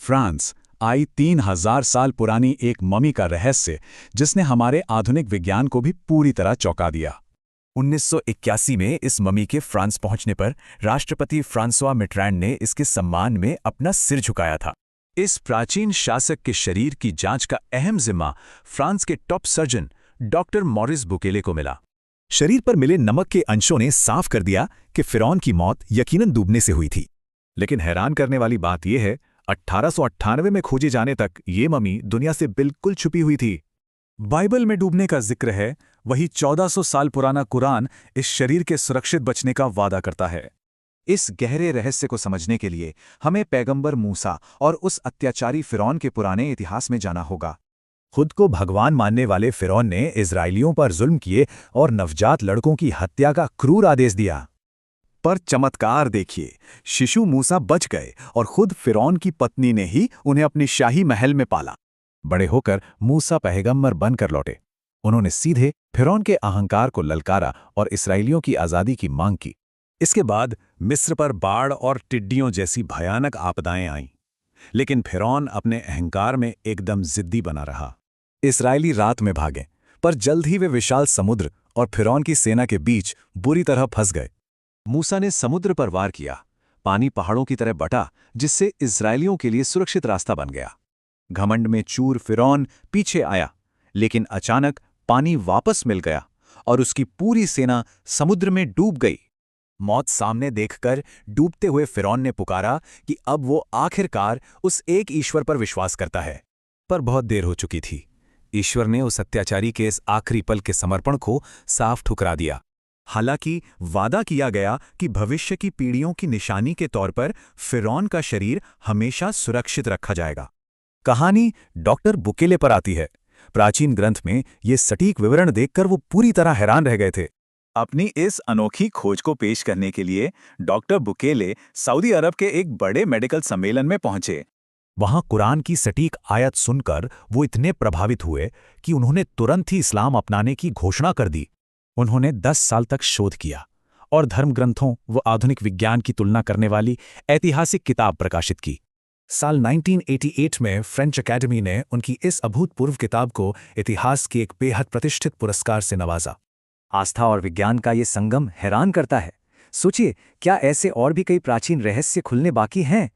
France आई 3000 साल पुरानी एक ममी का रहस्य जिसने हमारे आधुनिक विज्ञान को भी पूरी तरह चौंका दिया। 1981 में इस ममी के फ्रांस पहुंचने पर राष्ट्रपति फ्रांसवा मिटरैंड ने इसके सम्मान में अपना सिर झुकाया था। इस प्राचीन शासक के शरीर की जांच का अहम जिम्मा फ्रांस के top surgeon doctor Morris Bukele को मिला। शरीर पर मिले नमक के अंशों ने साफ कर दिया कि फिरौन की मौत यकीनन डूबने से हुई थी। लेकिन हैरान करने वाली बात यह है, 1898 में खोजे जाने तक ये ममी दुनिया से बिल्कुल छुपी हुई थी। बाइबल में डूबने का जिक्र है, वही 1400 साल पुराना कुरान इस शरीर के सुरक्षित बचने का वादा करता है। इस गहरे रहस्य को समझने के लिए हमें पैगंबर मूसा और उस अत्याचारी फिरौन के पुराने इतिहास में जाना होगा। खुद को भगवान मानने वाले फिरौन ने इजराइलियों पर जुल्म किए और नवजात लड़कों की हत्या का क्रूर आदेश दिया। पर चमत्कार देखिए, शिशु मूसा बच गए और खुद फिरौन की पत्नी ने ही उन्हें अपनी शाही महल में पाला। बड़े होकर मूसा पैगंबर बनकर लौटे। उन्होंने सीधे फिरौन के अहंकार को ललकारा और इसराइलियों की आज़ादी की मांग की। इसके बाद मिस्र पर बाढ़ और टिड्डियों जैसी भयानक आपदाएं आईं। लेकिन फिरौन अपने अहंकार में एकदम जिद्दी बना रहा। इसराइली रात में भागे, पर जल्द ही वे विशाल समुद्र और फिरौन की सेना के बीच बुरी तरह फंस गए। मूसा ने समुद्र पर वार किया, पानी पहाड़ों की तरह बटा, जिससे इजरायलियों के लिए सुरक्षित रास्ता बन गया। घमंड में चूर फिरौन पीछे आया, लेकिन अचानक पानी वापस मिल गया और उसकी पूरी सेना समुद्र में डूब गई। मौत सामने देखकर डूबते हुए फिरौन ने पुकारा कि अब वो आखिरकार उस एक ईश्वर पर विश्वास करता है। पर बहुत देर हो चुकी थी। ईश्वर ने उस अत्याचारी के इस आखिरी पल के समर्पण को साफ ठुकरा दिया। हालांकि वादा किया गया कि भविष्य की पीढ़ियों की निशानी के तौर पर फिरौन का शरीर हमेशा सुरक्षित रखा जाएगा। कहानी डॉक्टर बुकेले पर आती है। प्राचीन ग्रंथ में ये सटीक विवरण देखकर वो पूरी तरह हैरान रह गए थे। अपनी इस अनोखी खोज को पेश करने के लिए डॉक्टर बुकेले सऊदी अरब के एक बड़े मेडिकल सम्मेलन में पहुंचे। वहां कुरान की सटीक आयत सुनकर वो इतने प्रभावित हुए कि उन्होंने तुरंत ही इस्लाम अपनाने की घोषणा कर दी। उन्होंने 10 साल तक शोध किया और धर्म ग्रंथों व आधुनिक विज्ञान की तुलना करने वाली ऐतिहासिक किताब प्रकाशित की। साल 1988 में फ्रेंच अकेडमी ने उनकी इस अभूतपूर्व किताब को इतिहास के एक बेहद प्रतिष्ठित पुरस्कार से नवाजा। आस्था और विज्ञान का ये संगम हैरान करता है। सोचिए, क्या ऐसे और भी कई प्राचीन रहस्य खुलने बाकी हैं